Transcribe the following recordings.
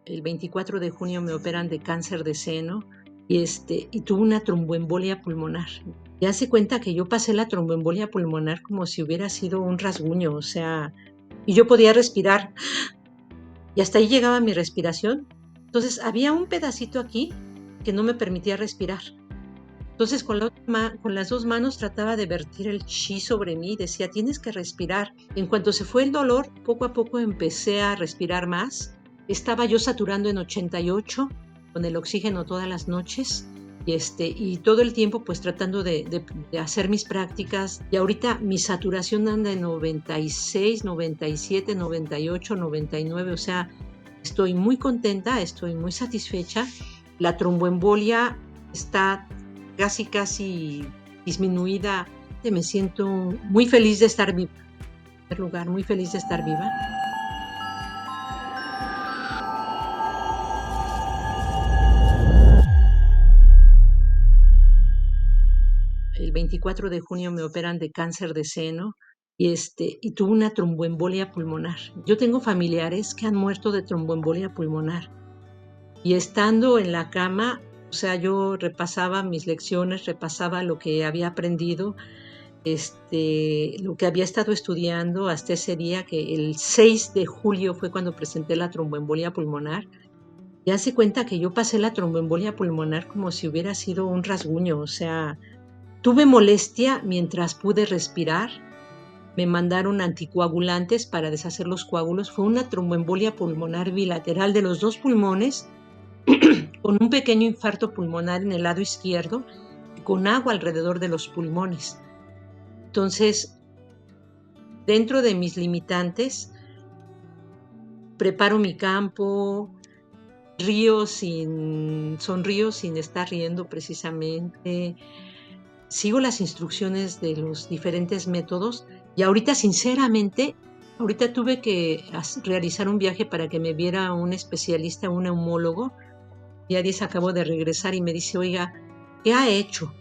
El 24 de junio me operan de cáncer de seno y tuve una tromboembolia pulmonar. Y hace cuenta que yo pasé la tromboembolia pulmonar como si hubiera sido un rasguño, o sea, y yo podía respirar y hasta ahí llegaba mi respiración. Entonces había un pedacito aquí que no me permitía respirar. Entonces con las dos manos trataba de vertir el chi sobre mí, decía, tienes que respirar. En cuanto se fue el dolor, poco a poco empecé a respirar más. Estaba yo saturando en 88 con el oxígeno todas las noches y todo el tiempo pues tratando de hacer mis prácticas. Y ahorita mi saturación anda en 96, 97, 98, 99, o sea, estoy muy contenta, estoy muy satisfecha. La tromboembolia está casi disminuida. Me siento muy feliz de estar viva. En primer lugar, muy feliz de estar viva. El 24 de junio me operan de cáncer de seno y tuve una tromboembolia pulmonar. Yo tengo familiares que han muerto de tromboembolia pulmonar. Y estando en la cama, o sea, yo repasaba mis lecciones, repasaba lo que había aprendido, lo que había estado estudiando hasta ese día, que el 6 de julio fue cuando presenté la tromboembolia pulmonar. Y hace cuenta que yo pasé la tromboembolia pulmonar como si hubiera sido un rasguño, o sea, tuve molestia mientras pude respirar, me mandaron anticoagulantes para deshacer los coágulos, fue una tromboembolia pulmonar bilateral de los dos pulmones, con un pequeño infarto pulmonar en el lado izquierdo, con agua alrededor de los pulmones. Entonces, dentro de mis limitantes, preparo mi campo, sonrío sin estar riendo precisamente, sigo las instrucciones de los diferentes métodos y ahorita sinceramente, tuve que realizar un viaje para que me viera un especialista, un neumólogo. Ya se acabó de regresar y me dice, oiga, ¿qué ha hecho?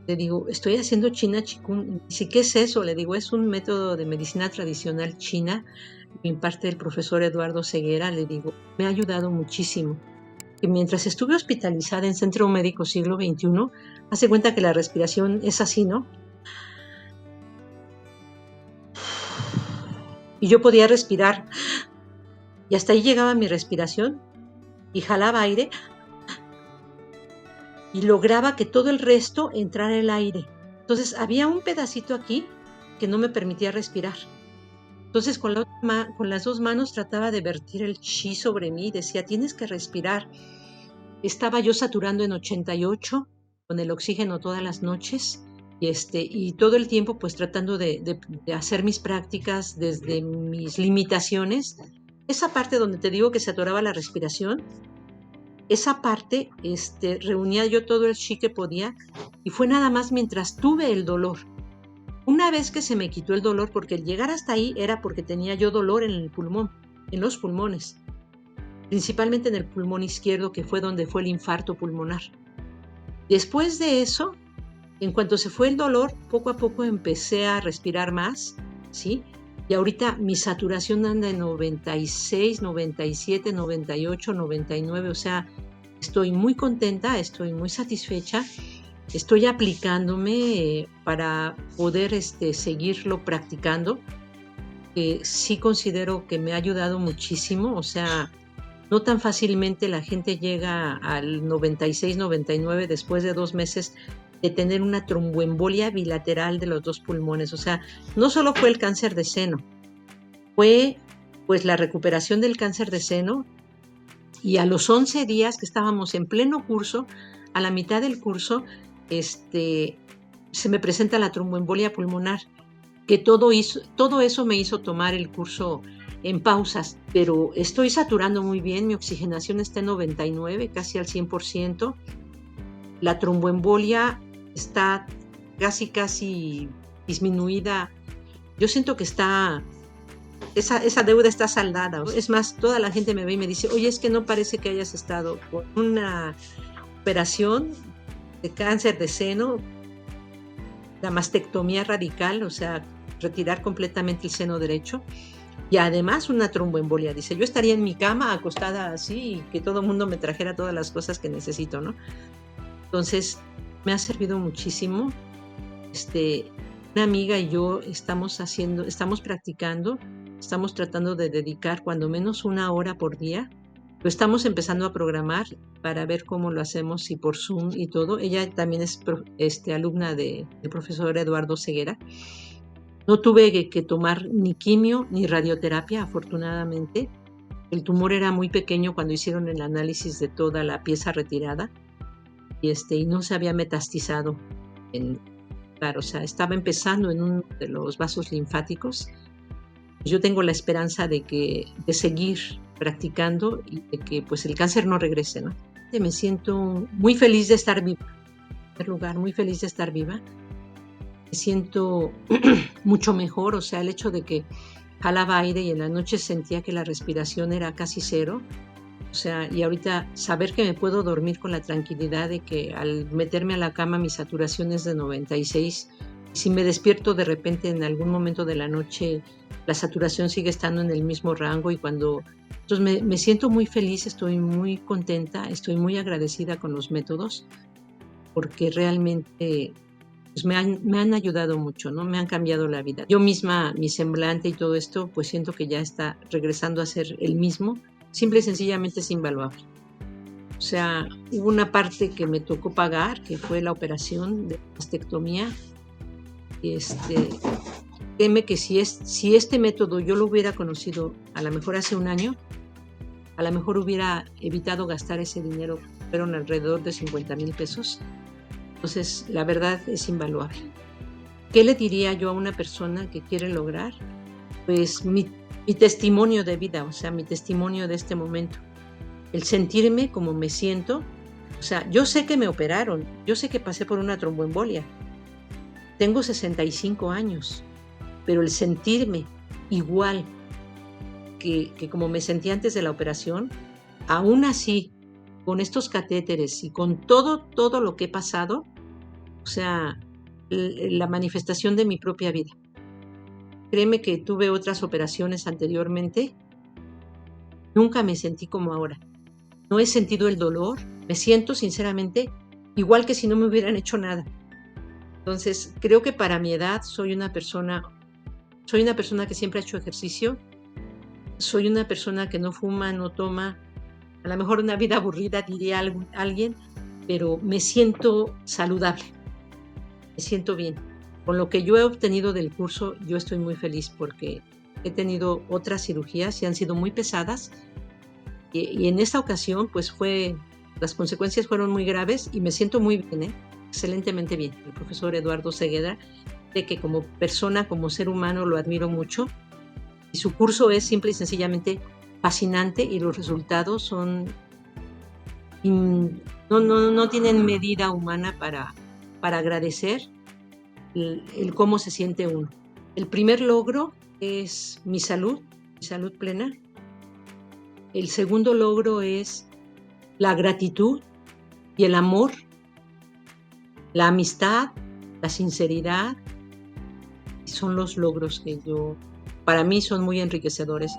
Le digo, estoy haciendo China Chikung. Dice, ¿qué es eso? Le digo, es un método de medicina tradicional china que imparte el profesor Eduardo Ceguera. Le digo, me ha ayudado muchísimo. Que mientras estuve hospitalizada en Centro Médico Siglo XXI, hace cuenta que la respiración es así, ¿no? Y yo podía respirar y hasta ahí llegaba mi respiración y jalaba aire y lograba que todo el resto entrara el aire. Entonces había un pedacito aquí que no me permitía respirar. Entonces con las dos manos trataba de vertir el chi sobre mí, decía, tienes que respirar. Estaba yo saturando en 88 con el oxígeno todas las noches y todo el tiempo pues tratando de hacer mis prácticas desde mis limitaciones. Esa parte donde te digo que se atoraba la respiración, esa parte reunía yo todo el chi que podía y fue nada más mientras tuve el dolor. Una vez que se me quitó el dolor, porque el llegar hasta ahí era porque tenía yo dolor en el pulmón, en los pulmones, principalmente en el pulmón izquierdo, que fue donde fue el infarto pulmonar. Después de eso, en cuanto se fue el dolor, poco a poco empecé a respirar más, ¿sí? Y ahorita mi saturación anda en 96, 97, 98, 99, o sea, estoy muy contenta, estoy muy satisfecha. Estoy aplicándome para poder seguirlo practicando, que sí considero que me ha ayudado muchísimo, o sea, no tan fácilmente la gente llega al 96, 99 después de 2 meses de tener una tromboembolia bilateral de los dos pulmones. O sea, no solo fue el cáncer de seno, fue pues la recuperación del cáncer de seno, y a los 11 días que estábamos en pleno curso, a la mitad del curso, se me presenta la tromboembolia pulmonar, que todo eso me hizo tomar el curso en pausas, pero estoy saturando muy bien, mi oxigenación está en 99, casi al 100%, la tromboembolia está casi disminuida, yo siento que esa deuda está saldada. Es más, toda la gente me ve y me dice, oye, es que no parece que hayas estado con una operación de cáncer de seno, la mastectomía radical, o sea, retirar completamente el seno derecho. y además una tromboembolia. Dice, yo estaría en mi cama acostada así y que todo el mundo me trajera todas las cosas que necesito, ¿no? Entonces, me ha servido muchísimo. Una amiga y yo estamos practicando, estamos tratando de dedicar cuando menos 1 hora por día. Lo estamos empezando a programar para ver cómo lo hacemos, si por Zoom y todo. Ella también es alumna del profesor Eduardo Ceguera. No tuve que tomar ni quimio ni radioterapia, afortunadamente. El tumor era muy pequeño cuando hicieron el análisis de toda la pieza retirada y no se había metastizado. Claro, o sea, estaba empezando en uno de los vasos linfáticos. Yo tengo la esperanza de seguir practicando y de que pues el cáncer no regrese, ¿no? Me siento muy feliz de estar viva. En primer lugar, muy feliz de estar viva. Me siento mucho mejor, o sea, el hecho de que jalaba aire y en la noche sentía que la respiración era casi cero. O sea, y ahorita saber que me puedo dormir con la tranquilidad de que al meterme a la cama mi saturación es de 96. Si me despierto de repente en algún momento de la noche, la saturación sigue estando en el mismo rango entonces me siento muy feliz, estoy muy contenta, estoy muy agradecida con los métodos porque realmente pues me han ayudado mucho, ¿no? Me han cambiado la vida. Yo misma, mi semblante y todo esto, pues siento que ya está regresando a ser el mismo. Simple y sencillamente es invaluable. O sea, hubo una parte que me tocó pagar, que fue la operación de mastectomía. Y créeme que si este método yo lo hubiera conocido a lo mejor hace 1 año, a lo mejor hubiera evitado gastar ese dinero, fueron alrededor de 50,000 pesos. Entonces, la verdad es invaluable. ¿Qué le diría yo a una persona que quiere lograr? Pues mi testimonio de vida, o sea, mi testimonio de este momento. El sentirme como me siento. O sea, yo sé que me operaron, yo sé que pasé por una tromboembolia. Tengo 65 años, pero el sentirme igual que como me sentí antes de la operación, aún así, con estos catéteres y con todo lo que he pasado, o sea, la manifestación de mi propia vida. Créeme que tuve otras operaciones anteriormente, nunca me sentí como ahora. No he sentido el dolor, me siento sinceramente igual que si no me hubieran hecho nada. Entonces, creo que para mi edad soy una persona que siempre ha hecho ejercicio, soy una persona que no fuma, no toma, a lo mejor una vida aburrida diría alguien, pero me siento saludable, me siento bien. Con lo que yo he obtenido del curso, yo estoy muy feliz porque he tenido otras cirugías y han sido muy pesadas y en esta ocasión pues las consecuencias fueron muy graves y me siento muy bien, excelentemente bien. El profesor Eduardo Ceguera, de que como persona, como ser humano lo admiro mucho y su curso es simple y sencillamente fascinante y los resultados son no tienen medida humana para agradecer el cómo se siente uno. El primer logro es mi salud plena. El segundo logro es la gratitud y el amor, la amistad, la sinceridad. Son los logros que para mí son muy enriquecedores.